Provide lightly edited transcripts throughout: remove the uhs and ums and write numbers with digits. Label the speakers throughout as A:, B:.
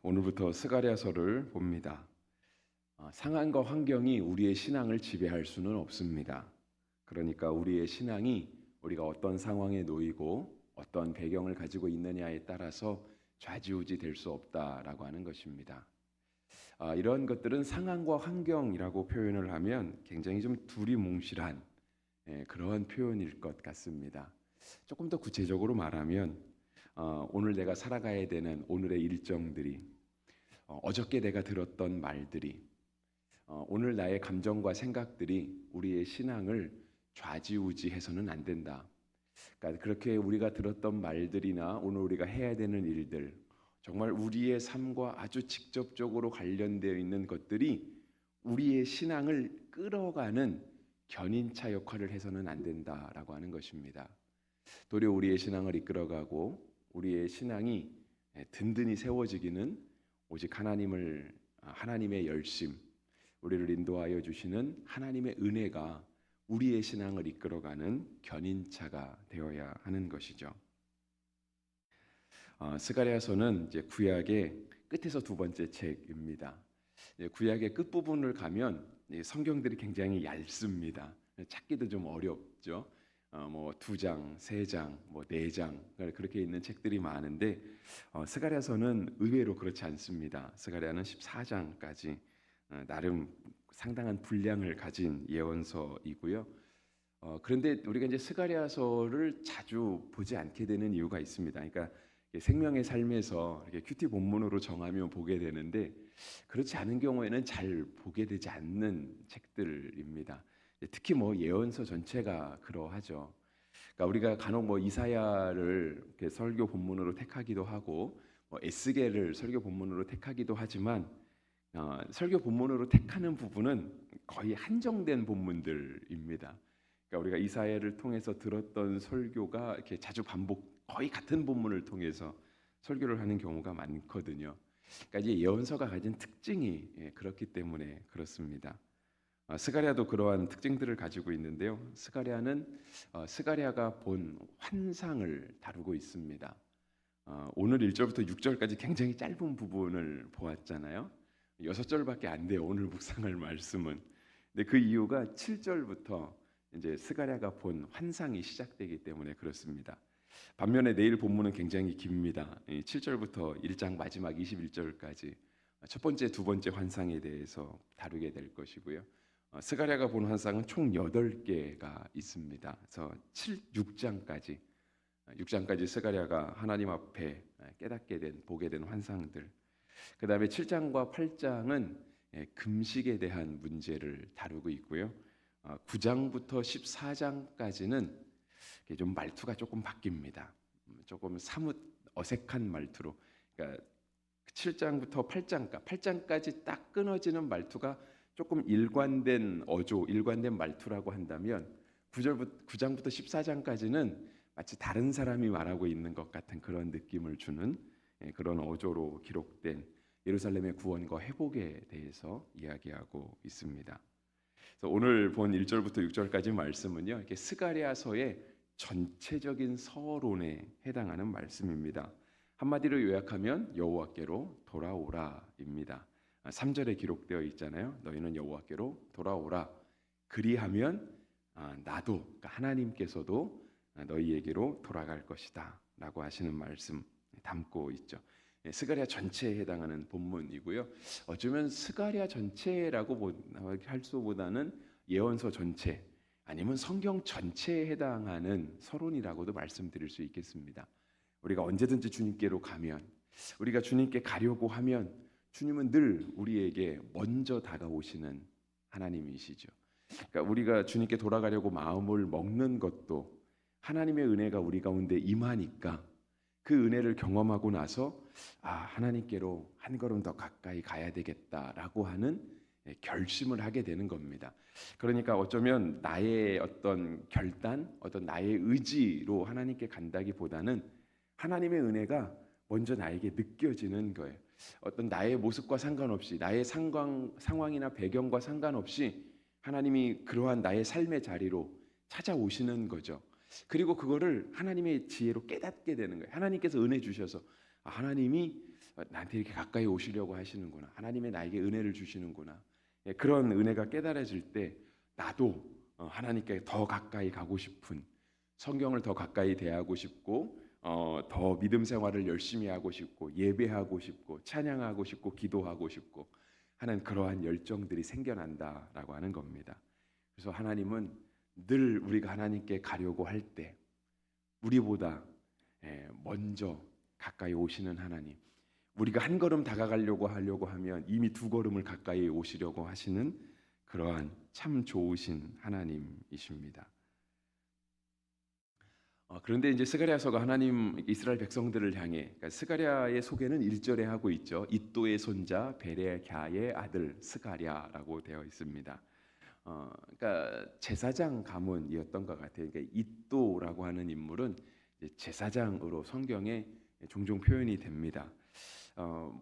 A: 오늘부터 스가랴서를 봅니다. 상황과 환경이 우리의 신앙을 지배할 수는 없습니다. 그러니까 우리의 신앙이 우리가 어떤 상황에 놓이고 어떤 배경을 가지고 있느냐에 따라서 좌지우지 될 수 없다라고 하는 것입니다. 이런 것들은 상황과 환경이라고 표현을 하면 굉장히 좀 두리뭉실한 그러한 표현일 것 같습니다. 조금 더 구체적으로 말하면 오늘 내가 살아가야 되는 오늘의 일정들이 어저께 내가 들었던 말들이 오늘 나의 감정과 생각들이 우리의 신앙을 좌지우지해서는 안 된다. 그러니까 그렇게 우리가 들었던 말들이나 오늘 우리가 해야 되는 일들, 정말 우리의 삶과 아주 직접적으로 관련되어 있는 것들이 우리의 신앙을 끌어가는 견인차 역할을 해서는 안 된다라고 하는 것입니다. 도리어 우리의 신앙을 이끌어가고 우리의 신앙이 든든히 세워지기는 오직 하나님의 열심, 우리를 인도하여 주시는 하나님의 은혜가 우리의 신앙을 이끌어가는 견인차가 되어야 하는 것이죠. 스가랴서는 이제 구약의 끝에서 두 번째 책입니다. 구약의 끝 부분을 가면 성경들이 굉장히 얇습니다. 찾기도 좀 어렵죠. 뭐 2장, 3장, 뭐 4장 그렇게 있는 책들이 많은데 스가랴서는 의외로 그렇지 않습니다. 스가랴는 14장까지 나름 상당한 분량을 가진 예언서이고요. 그런데 우리가 이제 스가랴서를 자주 보지 않게 되는 이유가 있습니다. 그러니까 생명의 삶에서 이렇게 큐티 본문으로 정하면 보게 되는데 그렇지 않은 경우에는 잘 보게 되지 않는 책들입니다. 특히 뭐 예언서 전체가 그러하죠. 그러니까 우리가 간혹 뭐 이사야를 이렇게 설교 본문으로 택하기도 하고 뭐 에스겔을 설교 본문으로 택하기도 하지만 설교 본문으로 택하는 부분은 거의 한정된 본문들입니다. 그러니까 우리가 이사야를 통해서 들었던 설교가 이렇게 자주 거의 같은 본문을 통해서 설교를 하는 경우가 많거든요. 그러니까 이제 예언서가 가진 특징이 그렇기 때문에 그렇습니다. 스가랴도 그러한 특징들을 가지고 있는데요. 스가랴가 본 환상을 다루고 있습니다. 오늘 1절부터 6절까지 굉장히 짧은 부분을 보았잖아요. 6절밖에 안 돼요. 오늘 묵상할 말씀은. 근데 그 이유가 7절부터 이제 스가랴가 본 환상이 시작되기 때문에 그렇습니다. 반면에 내일 본문은 굉장히 깁니다. 7절부터 1장 마지막 21절까지 첫 번째, 두 번째 환상에 대해서 다루게 될 것이고요. 스가랴가 본 환상은 총 8개가 있습니다. 그래서 6장까지 스가랴가 하나님 앞에 보게 된 환상들. 그 다음에 7장과 8장은 금식에 대한 문제를 다루고 있고요. 9장부터 14장까지는 좀 말투가 조금 바뀝니다. 조금 사뭇 어색한 말투로. 그러니까 7장부터 8장까지 딱 끊어지는 말투가 조금 일관된 말투라고 한다면 9장부터 14장까지는 마치 다른 사람이 말하고 있는 것 같은 그런 느낌을 주는 그런 어조로 기록된 예루살렘의 구원과 회복에 대해서 이야기하고 있습니다. 그래서 오늘 본 1절부터 6절까지 말씀은요, 이렇게 스가랴서의 전체적인 서론에 해당하는 말씀입니다. 한마디로 요약하면 여호와께로 돌아오라입니다. 3절에 기록되어 있잖아요. 너희는 여호와께로 돌아오라. 그리하면 나도, 그러니까 하나님께서도 너희에게로 돌아갈 것이다 라고 하시는 말씀 담고 있죠. 스가랴 전체에 해당하는 본문이고요. 어쩌면 스가랴 전체라고 할 수보다는 예언서 전체 아니면 성경 전체에 해당하는 서론이라고도 말씀드릴 수 있겠습니다. 우리가 언제든지 주님께로 가면, 우리가 주님께 가려고 하면 주님은 늘 우리에게 먼저 다가오시는 하나님이시죠. 그러니까 우리가 주님께 돌아가려고 마음을 먹는 것도 하나님의 은혜가 우리 가운데 임하니까 그 은혜를 경험하고 나서 하나님께로 한 걸음 더 가까이 가야 되겠다라고 하는 결심을 하게 되는 겁니다. 그러니까 어쩌면 나의 어떤 결단, 어떤 나의 의지로 하나님께 간다기보다는 하나님의 은혜가 먼저 나에게 느껴지는 거예요. 어떤 나의 모습과 상관없이, 나의 상황이나 배경과 상관없이 하나님이 그러한 나의 삶의 자리로 찾아오시는 거죠. 그리고 그거를 하나님의 지혜로 깨닫게 되는 거예요. 하나님께서 은혜 주셔서 하나님이 나한테 이렇게 가까이 오시려고 하시는구나. 하나님의 나에게 은혜를 주시는구나. 예, 그런 은혜가 깨달아질 때 나도 하나님께 더 가까이 가고 싶은, 성경을 더 가까이 대하고 싶고 더 믿음 생활을 열심히 하고 싶고 예배하고 싶고 찬양하고 싶고 기도하고 싶고 하는 그러한 열정들이 생겨난다라고 하는 겁니다. 그래서 하나님은 늘 우리가 하나님께 가려고 할 때 우리보다 먼저 가까이 오시는 하나님, 우리가 한 걸음 다가가려고 하면 이미 두 걸음을 가까이 오시려고 하시는 그러한 참 좋으신 하나님이십니다. 그런데 이제 스가랴서가 하나님 이스라엘 백성들을 향해, 그러니까 스가랴의 소개는 1절에 하고 있죠. 이또의 손자 베레갸의 아들 스가랴라고 되어 있습니다. 그러니까 제사장 가문이었던 것 같아요. 그러니까 이또라고 하는 인물은 제사장으로 성경에 종종 표현이 됩니다.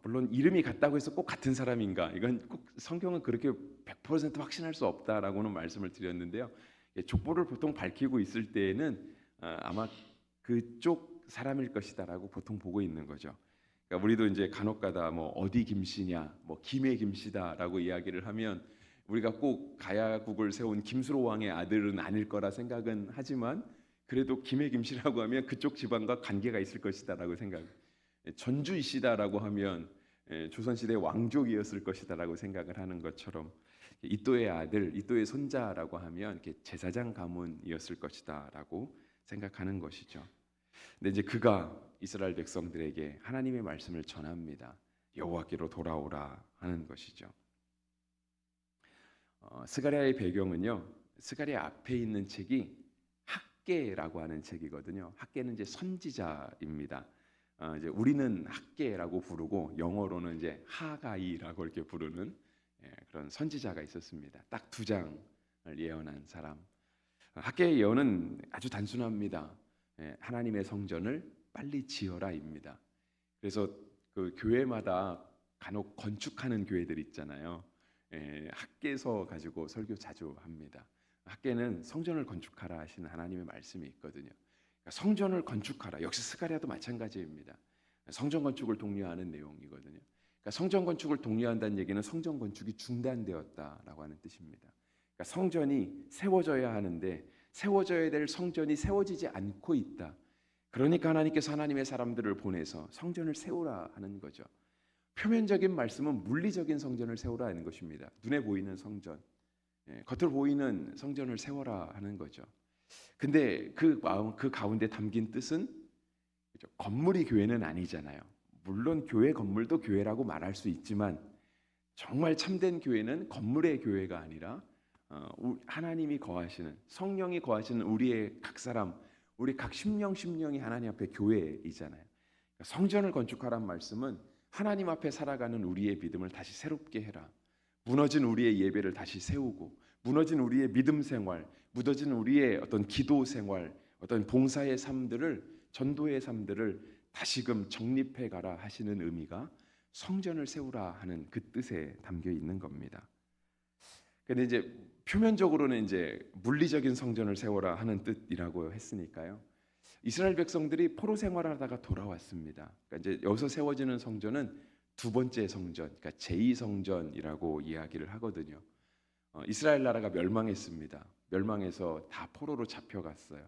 A: 물론 이름이 같다고 해서 꼭 같은 사람인가? 이건 꼭 성경은 그렇게 100% 확신할 수 없다라고는 말씀을 드렸는데요. 족보를 보통 밝히고 있을 때에는 아마 그쪽 사람일 것이다라고 보통 보고 있는 거죠. 그러니까 우리도 이제 간혹가다 뭐 어디 김씨냐, 뭐 김의 김씨다라고 이야기를 하면 우리가 꼭 가야국을 세운 김수로 왕의 아들은 아닐 거라 생각은 하지만 그래도 김의 김씨라고 하면 그쪽 집안과 관계가 있을 것이다라고 생각. 전주이시다라고 하면 조선시대 왕족이었을 것이다라고 생각을 하는 것처럼 이또의 아들, 이또의 손자라고 하면 이렇게 제사장 가문이었을 것이다라고 생각하는 것이죠. 근데 이제 그가 이스라엘 백성들에게 하나님의 말씀을 전합니다. 여호와께로 돌아오라 하는 것이죠. 스가랴의 배경은요. 스가랴 앞에 있는 책이 학개라고 하는 책이거든요. 학개는 이제 선지자입니다. 이제 우리는 학개라고 부르고 영어로는 이제 하가이라고 이렇게 부르는 그런 선지자가 있었습니다. 딱 2장을 예언한 사람. 학개의 예언은 아주 단순합니다. 하나님의 성전을 빨리 지어라입니다. 그래서 그 교회마다 간혹 건축하는 교회들 있잖아요. 학개서 가지고 설교 자주 합니다. 학개는 성전을 건축하라 하시는 하나님의 말씀이 있거든요. 그러니까 성전을 건축하라. 역시 스가랴도 마찬가지입니다. 성전 건축을 독려하는 내용이거든요. 그러니까 성전 건축을 독려한다는 얘기는 성전 건축이 중단되었다라고 하는 뜻입니다. 그러니까 성전이 세워져야 하는데 세워져야 될 성전이 세워지지 않고 있다. 그러니까 하나님께서 하나님의 사람들을 보내서 성전을 세우라 하는 거죠. 표면적인 말씀은 물리적인 성전을 세우라 하는 것입니다. 눈에 보이는 성전, 겉으로 보이는 성전을 세워라 하는 거죠. 근데 그 마음, 그 가운데 담긴 뜻은 그렇죠? 건물이 교회는 아니잖아요. 물론 교회 건물도 교회라고 말할 수 있지만 정말 참된 교회는 건물의 교회가 아니라 하나님이 거하시는, 성령이 거하시는 우리의 각 사람, 우리 각 심령이 하나님 앞에 교회이잖아요. 성전을 건축하란 말씀은 하나님 앞에 살아가는 우리의 믿음을 다시 새롭게 해라. 무너진 우리의 예배를 다시 세우고, 무너진 우리의 믿음 생활, 무너진 우리의 어떤 기도 생활, 어떤 봉사의 삶들을, 전도의 삶들을 다시금 정립해 가라 하시는 의미가 성전을 세우라 하는 그 뜻에 담겨 있는 겁니다. 근데 이제 표면적으로는 이제 물리적인 성전을 세워라 하는 뜻이라고 했으니까요. 이스라엘 백성들이 포로 생활하다가 돌아왔습니다. 그러니까 이제 여기서 세워지는 성전은 2번째 성전, 그러니까 제2성전이라고 이야기를 하거든요. 이스라엘 나라가 멸망했습니다. 멸망해서 다 포로로 잡혀갔어요.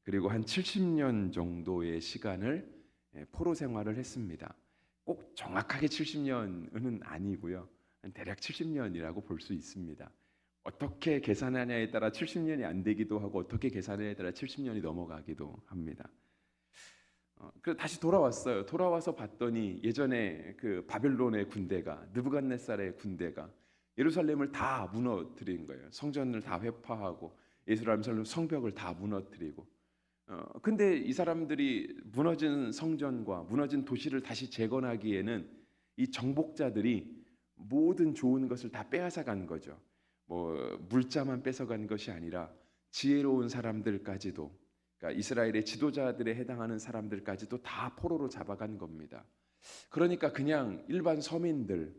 A: 그리고 한 70년 정도의 시간을 포로 생활을 했습니다. 꼭 정확하게 70년은 아니고요. 대략 70년이라고 볼 수 있습니다. 어떻게 계산하냐에 따라 70년이 안 되기도 하고 어떻게 계산하냐에 따라 70년이 넘어가기도 합니다. 그래서 다시 돌아왔어요. 돌아와서 봤더니 예전에 그 바벨론의 군대가, 느부갓네살의 군대가 예루살렘을 다 무너뜨린 거예요. 성전을 다 회파하고 예루살렘 성벽을 다 무너뜨리고. 근데 이 사람들이 무너진 성전과 무너진 도시를 다시 재건하기에는 이 정복자들이 모든 좋은 것을 다 빼앗아 간 거죠. 뭐 물자만 뺏어간 것이 아니라 지혜로운 사람들까지도, 그러니까 이스라엘의 지도자들에 해당하는 사람들까지도 다 포로로 잡아간 겁니다. 그러니까 그냥 일반 서민들,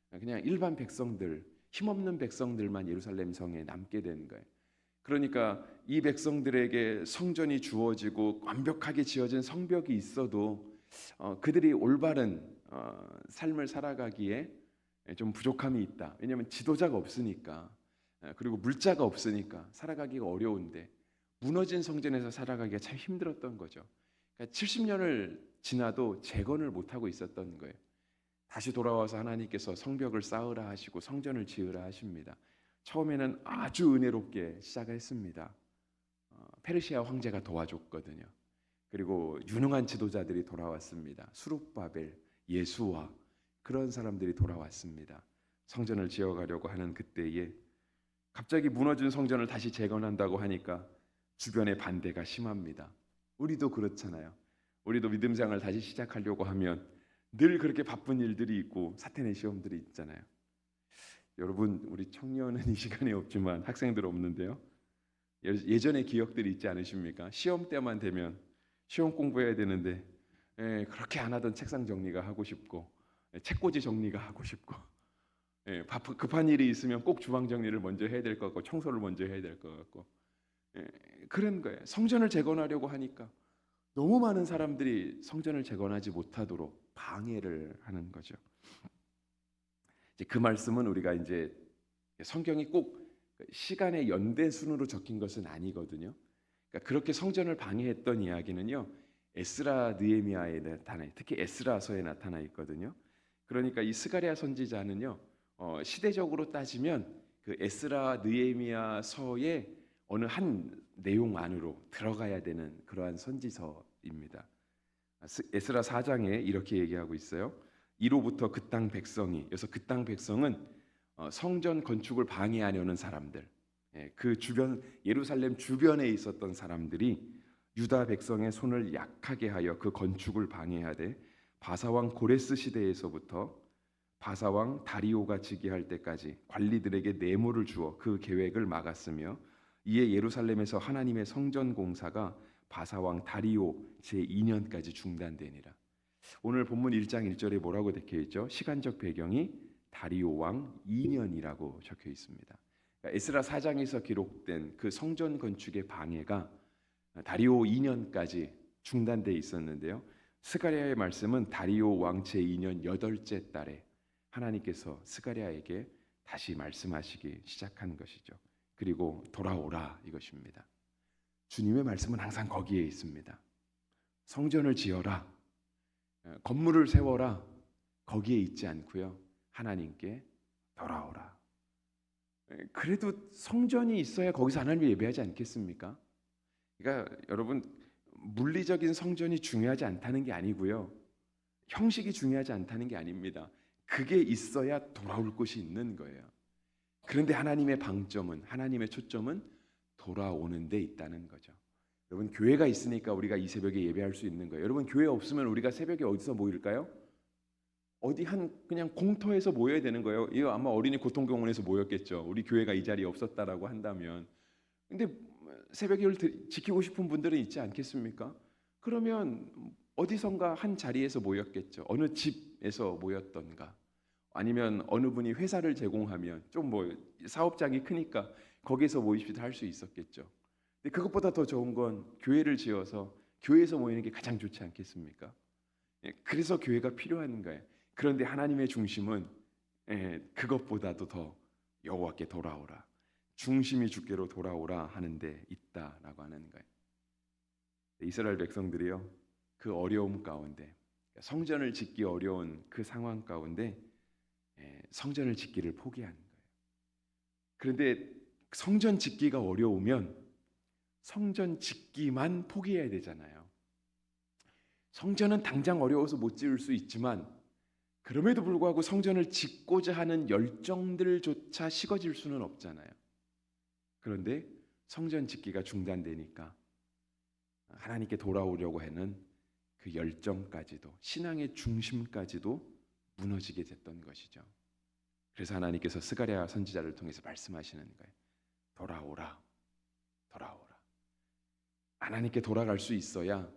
A: 그냥 일반 백성들, 힘없는 백성들만 예루살렘 성에 남게 된 거예요. 그러니까 이 백성들에게 성전이 주어지고 완벽하게 지어진 성벽이 있어도 그들이 올바른 삶을 살아가기에 좀 부족함이 있다. 왜냐하면 지도자가 없으니까, 그리고 물자가 없으니까 살아가기가 어려운데 무너진 성전에서 살아가기가 참 힘들었던 거죠. 그러니까 70년을 지나도 재건을 못하고 있었던 거예요. 다시 돌아와서 하나님께서 성벽을 쌓으라 하시고 성전을 지으라 하십니다. 처음에는 아주 은혜롭게 시작했습니다. 페르시아 황제가 도와줬거든요. 그리고 유능한 지도자들이 돌아왔습니다. 수룹바벨, 예수와 그런 사람들이 돌아왔습니다. 성전을 지어가려고 하는 그때에 갑자기 무너진 성전을 다시 재건한다고 하니까 주변의 반대가 심합니다. 우리도 그렇잖아요. 우리도 믿음 생활을 다시 시작하려고 하면 늘 그렇게 바쁜 일들이 있고 사탄의 시험들이 있잖아요. 여러분, 우리 청년은 이 시간이 없지만 학생들 없는데요. 예전의 기억들이 있지 않으십니까? 시험 때만 되면 시험 공부해야 되는데 그렇게 안 하던 책상 정리가 하고 싶고 책꽂이 정리가 하고 싶고 급한 일이 있으면 꼭 주방 정리를 먼저 해야 될 것 같고 청소를 먼저 해야 될 것 같고 그런 거예요. 성전을 재건하려고 하니까 너무 많은 사람들이 성전을 재건하지 못하도록 방해를 하는 거죠. 이제 그 말씀은 우리가 이제 성경이 꼭 시간의 연대 순으로 적힌 것은 아니거든요. 그러니까 그렇게 성전을 방해했던 이야기는요. 에스라 느헤미야에 나타나, 특히 에스라서에 나타나 있거든요. 그러니까 이 스가랴 선지자는요. 시대적으로 따지면 그 에스라 느헤미야서의 어느 한 내용 안으로 들어가야 되는 그러한 선지서입니다. 에스라 4장에 이렇게 얘기하고 있어요. 이로부터 그 땅 백성이, 그래서 그 땅 백성은 성전 건축을 방해하려는 사람들, 그 주변 예루살렘 주변에 있었던 사람들이 유다 백성의 손을 약하게 하여 그 건축을 방해하되 바사왕 고레스 시대에서부터 바사왕 다리오가 즉위할 때까지 관리들에게 뇌물을 주어 그 계획을 막았으며 이에 예루살렘에서 하나님의 성전 공사가 바사왕 다리오 제2년까지 중단되니라. 오늘 본문 1장 1절에 뭐라고 적혀 있죠? 시간적 배경이 다리오 왕 2년이라고 적혀 있습니다. 그러니까 에스라 4장에서 기록된 그 성전 건축의 방해가 다리오 2년까지 중단돼 있었는데요. 스가랴의 말씀은 다리오 왕 제2년 8째 달에 하나님께서 스가랴에게 다시 말씀하시기 시작한 것이죠. 그리고 돌아오라 이것입니다. 주님의 말씀은 항상 거기에 있습니다. 성전을 지어라, 건물을 세워라, 거기에 있지 않고요. 하나님께 돌아오라. 그래도 성전이 있어야 거기서 하나님을 예배하지 않겠습니까? 그러니까 여러분, 물리적인 성전이 중요하지 않다는 게 아니고요. 형식이 중요하지 않다는 게 아닙니다. 그게 있어야 돌아올 곳이 있는 거예요. 그런데 하나님의 방점은, 하나님의 초점은 돌아오는 데 있다는 거죠. 여러분, 교회가 있으니까 우리가 이 새벽에 예배할 수 있는 거예요. 여러분, 교회 없으면 우리가 새벽에 어디서 모일까요? 어디 한 그냥 공터에서 모여야 되는 거예요. 이거 아마 어린이 고통공원에서 모였겠죠. 우리 교회가 이 자리에 없었다라고 한다면. 근데 새벽을 지키고 싶은 분들은 있지 않겠습니까? 그러면 어디선가 한 자리에서 모였겠죠. 어느 집에서 모였던가, 아니면 어느 분이 회사를 제공하면 좀 사업장이 크니까 거기서 모이시다 할 수 있었겠죠. 근데 그것보다 더 좋은 건 교회를 지어서 교회에서 모이는 게 가장 좋지 않겠습니까? 그래서 교회가 필요한 거예요. 그런데 하나님의 중심은 그것보다도 더 여호와께 돌아오라, 중심이 주께로 돌아오라 하는데 있다라고 하는 거예요. 이스라엘 백성들이요, 그 어려움 가운데, 성전을 짓기 어려운 그 상황 가운데 성전을 짓기를 포기한 거예요. 그런데 성전 짓기가 어려우면 성전 짓기만 포기해야 되잖아요. 성전은 당장 어려워서 못 지을 수 있지만 그럼에도 불구하고 성전을 짓고자 하는 열정들조차 식어질 수는 없잖아요. 그런데 성전 짓기가 중단되니까 하나님께 돌아오려고 하는 그 열정까지도, 신앙의 중심까지도 무너지게 됐던 것이죠. 그래서 하나님께서 스가랴 선지자를 통해서 말씀하시는 거예요. 돌아오라, 돌아오라. 하나님께 돌아갈 수 있어야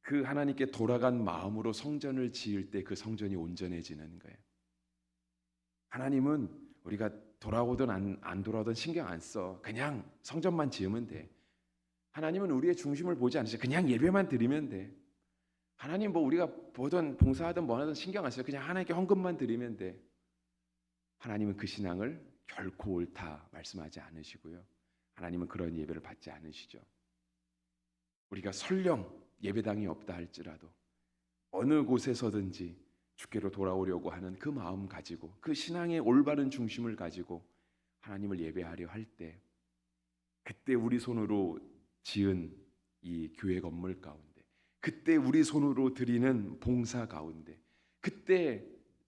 A: 그 하나님께 돌아간 마음으로 성전을 지을 때 그 성전이 온전해지는 거예요. 하나님은 우리가 돌아오든 안 돌아오든 신경 안 써. 그냥 성전만 지으면 돼. 하나님은 우리의 중심을 보지 않으셔. 그냥 예배만 드리면 돼. 하나님 뭐 우리가 보든 봉사하든 뭐 하든 신경 안 써요. 그냥 하나님께 헌금만 드리면 돼. 하나님은 그 신앙을 결코 옳다 말씀하지 않으시고요. 하나님은 그런 예배를 받지 않으시죠. 우리가 설령 예배당이 없다 할지라도 어느 곳에서든지 주께로 돌아오려고 하는 그 마음 가지고 그 신앙의 올바른 중심을 가지고 하나님을 예배하려 할 때 그때 우리 손으로 지은 이 교회 건물 가운데 그때 우리 손으로 드리는 봉사 가운데 그때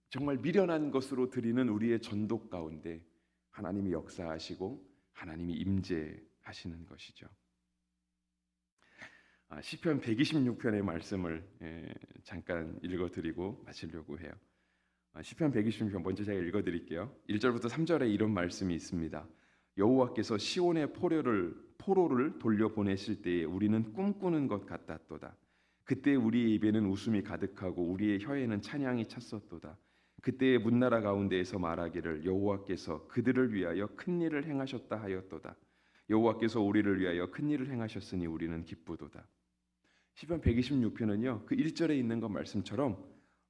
A: 정말 미련한 것으로 드리는 우리의 전도 가운데 하나님이 역사하시고 하나님이 임재하시는 것이죠. 시편 126편의 말씀을 잠깐 읽어드리고 마치려고 해요. 시편 126편 먼저 제가 읽어드릴게요. 1절부터 3절에 이런 말씀이 있습니다. 여호와께서 시온의 포로를 돌려보내실 때에 우리는 꿈꾸는 것 같았도다. 그때 우리의 입에는 웃음이 가득하고 우리의 혀에는 찬양이 찼었도다. 그때의 문나라 가운데에서 말하기를 여호와께서 그들을 위하여 큰 일을 행하셨다 하였도다. 여호와께서 우리를 위하여 큰 일을 행하셨으니 우리는 기쁘도다. 시편 126편은요. 그 1절에 있는 것 말씀처럼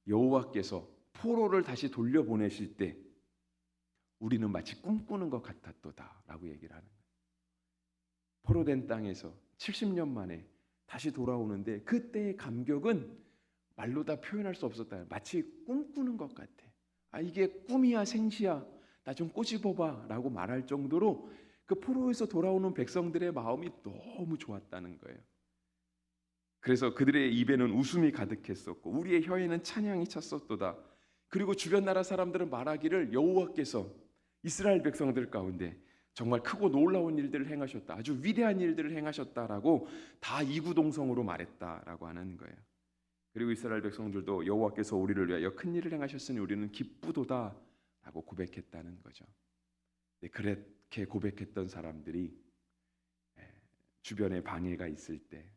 A: 여호와께서 포로를 다시 돌려보내실 때 우리는 마치 꿈꾸는 것 같았도다라고 얘기를 하는 거예요. 포로된 땅에서 70년 만에 다시 돌아오는데 그때의 감격은 말로 다 표현할 수 없었다. 마치 꿈꾸는 것 같아. 이게 꿈이야 생시야. 나 좀 꼬집어봐라고 말할 정도로 그 포로에서 돌아오는 백성들의 마음이 너무 좋았다는 거예요. 그래서 그들의 입에는 웃음이 가득했었고 우리의 혀에는 찬양이 찼었도다. 그리고 주변 나라 사람들은 말하기를 여호와께서 이스라엘 백성들 가운데 정말 크고 놀라운 일들을 행하셨다. 아주 위대한 일들을 행하셨다라고 다 이구동성으로 말했다라고 하는 거예요. 그리고 이스라엘 백성들도 여호와께서 우리를 위하여 큰 일을 행하셨으니 우리는 기쁘도다라고 고백했다는 거죠. 그렇게 고백했던 사람들이 주변에 방해가 있을 때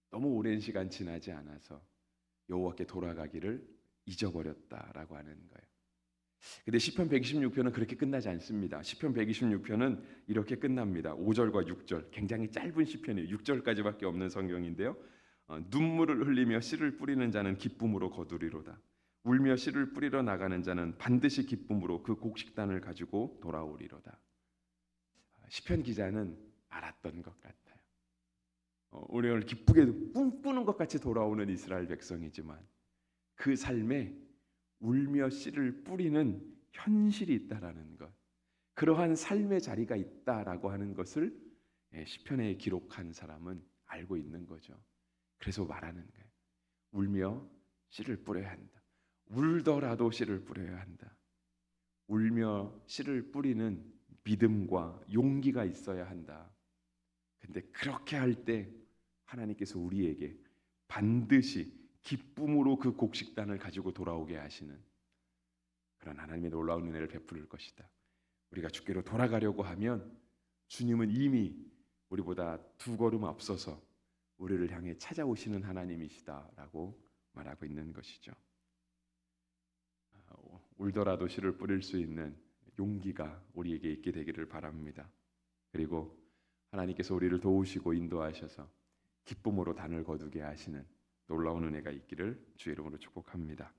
A: 너무 오랜 시간 지나지 않아서 여호와께 돌아가기를 잊어버렸다라고 하는 거예요. 근데 시편 126편은 그렇게 끝나지 않습니다. 시편 126편은 이렇게 끝납니다. 5절과 6절 굉장히 짧은 시편이에요. 6절까지밖에 없는 성경인데요. 눈물을 흘리며 씨를 뿌리는 자는 기쁨으로 거두리로다. 울며 씨를 뿌리러 나가는 자는 반드시 기쁨으로 그 곡식단을 가지고 돌아오리로다. 시편 기자는 알았던 것 같아요. 우리를 기쁘게 꿈꾸는 것 같이 돌아오는 이스라엘 백성이지만 그 삶에 울며 씨를 뿌리는 현실이 있다라는 것, 그러한 삶의 자리가 있다라고 하는 것을 시편에 기록한 사람은 알고 있는 거죠. 그래서 말하는 거예요. 울며 씨를 뿌려야 한다. 울더라도 씨를 뿌려야 한다. 울며 씨를 뿌리는 믿음과 용기가 있어야 한다. 근데 그렇게 할 때 하나님께서 우리에게 반드시 기쁨으로 그 곡식단을 가지고 돌아오게 하시는 그런 하나님의 놀라운 은혜를 베풀 것이다. 우리가 주께로 돌아가려고 하면 주님은 이미 우리보다 두 걸음 앞서서 우리를 향해 찾아오시는 하나님이시다라고 말하고 있는 것이죠. 울더라도 씨를 뿌릴 수 있는 용기가 우리에게 있게 되기를 바랍니다. 그리고 하나님께서 우리를 도우시고 인도하셔서 기쁨으로 단을 거두게 하시는 놀라운 은혜가 있기를 주의 이름으로 축복합니다.